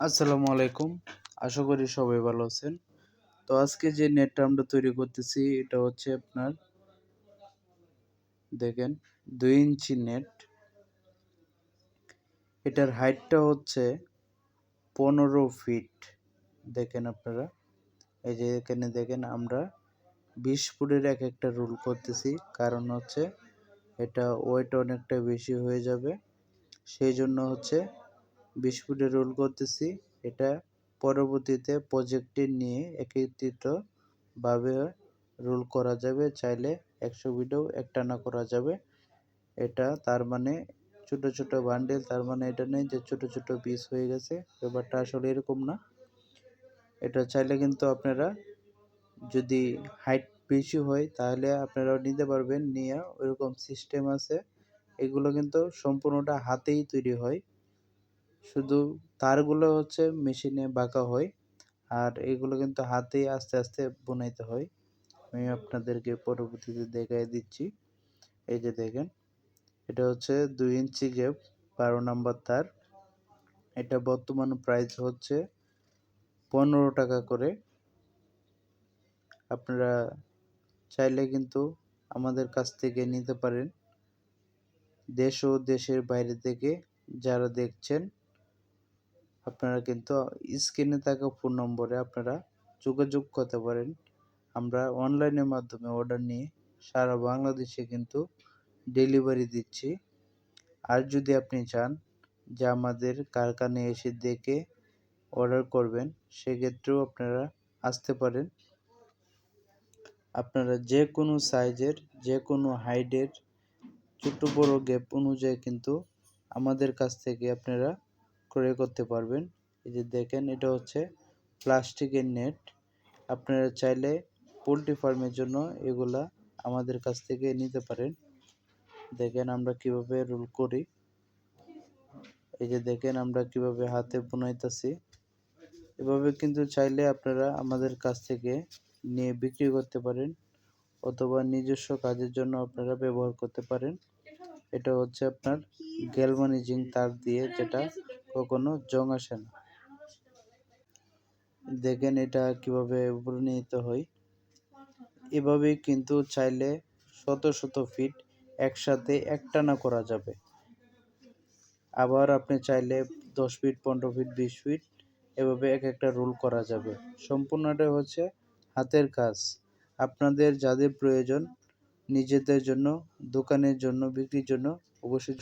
আসসালামু আলাইকুম। আশা করি সবাই ভালো আছেন। তো আজকে যে নেটটা আমরা তৈরি করতেছি এটা হচ্ছে আপনার দেখেন ২ ইঞ্চি নেট। এটার হাইটটা হচ্ছে ১৫ ফিট। দেখেন আপনারা। এই যে এখানে দেখেন আমরা ২০ ফুটের একটা রোল করতেছি। কারণ হচ্ছে এটা ওয়েট অনেকটা বেশি হয়ে যাবে। সেইজন্য হচ্ছে ২০ ফুটের রোল করতেছি। এটা পরবর্তীতে প্রজেক্টে নিয়ে একত্রিতভাবে রোল করা যাবে। চাইলে ১০০ ফিটেও একটানা করা যাবে। এটা তার মানে ছোট, ছোট বান্ডেল, তার মানে এটা নেই যে ছোট, ছোট পিস হয়ে গেছে। ব্যাপারটা আসলে এরকম না। এটা চাইলে কিন্তু আপনারা যদি হাইট বেশি হয় তাহলে আপনারাও নিতে পারবেন। নিয়ে ওইরকম সিস্টেম আছে। এগুলো কিন্তু সম্পূর্ণটা হাতেই তৈরি হয়। শুধু তারগুলো হচ্ছে মেশিনে বাঁকা হয়। আর এগুলো কিন্তু হাতেই আস্তে, আস্তে বুনাইতে হয়। আমি আপনাদেরকে পরবর্তীতে দেখায় দিচ্ছি। এই যে দেখেন, এটা হচ্ছে ২ ইঞ্চি গ্যাপ ১২ নাম্বার তার। এটা বর্তমান প্রাইস হচ্ছে ৳১৫ করে। আপনারা চাইলে কিন্তু আমাদের কাছ থেকে নিতে পারেন। দেশ ও দেশের বাইরে থেকে যারা দেখছেন আপনারা কিন্তু স্ক্রিনে থাকা ফোন নম্বরে আপনারা যোগাযোগ করতে পারেন। আমরা অনলাইনের মাধ্যমে অর্ডার নিয়ে সারা বাংলাদেশে কিন্তু ডেলিভারি দিচ্ছি। আর যদি আপনি চান যে আমাদের কারখানায় এসে দেখে অর্ডার করবেন, সেক্ষেত্রেও আপনারা আসতে পারেন। আপনারা যে কোনো সাইজের, যে কোনো হাইটের ছোট বড় গ্যাপ অনুযায়ী কিন্তু আমাদের কাছ থেকে আপনারা ক্রয় করতে পারবেন। এই যে দেখেন, এটা হচ্ছে প্লাস্টিকের নেট। আপনারা চাইলে পোল্ট্রি ফার্মের জন্য এগুলা আমাদের কাছ থেকে নিতে পারেন। দেখেন আমরা কিভাবে রোল করি। এই যে দেখেন আমরা কিভাবে হাতে বুনাইতেছি। এভাবে কিন্তু চাইলে আপনারা আমাদের কাছ থেকে নিয়ে বিক্রি করতে পারেন অথবা নিজস্ব কাজের জন্য আপনারা ব্যবহার করতে পারেন। এটা হচ্ছে আপনার গ্যালভানিজিং তার দিয়ে, যেটা কখনো জং আসে না। দেখেন এটা কিভাবে বুনিত হয়। এভাবেই কিন্তু চাইলে শত শত ফিট একসাথে একটানা করা যাবে। আবার আপনি চাইলে ১০ ফিট, ১৫ ফিট, ২০ ফিট এভাবে একটা রোল করা যাবে। সম্পূর্ণটা হচ্ছে হাতের কাজ। আপনাদের যাদের প্রয়োজন নিজেদের জন্য, দোকানের জন্য, বিক্রির জন্য অবশ্যই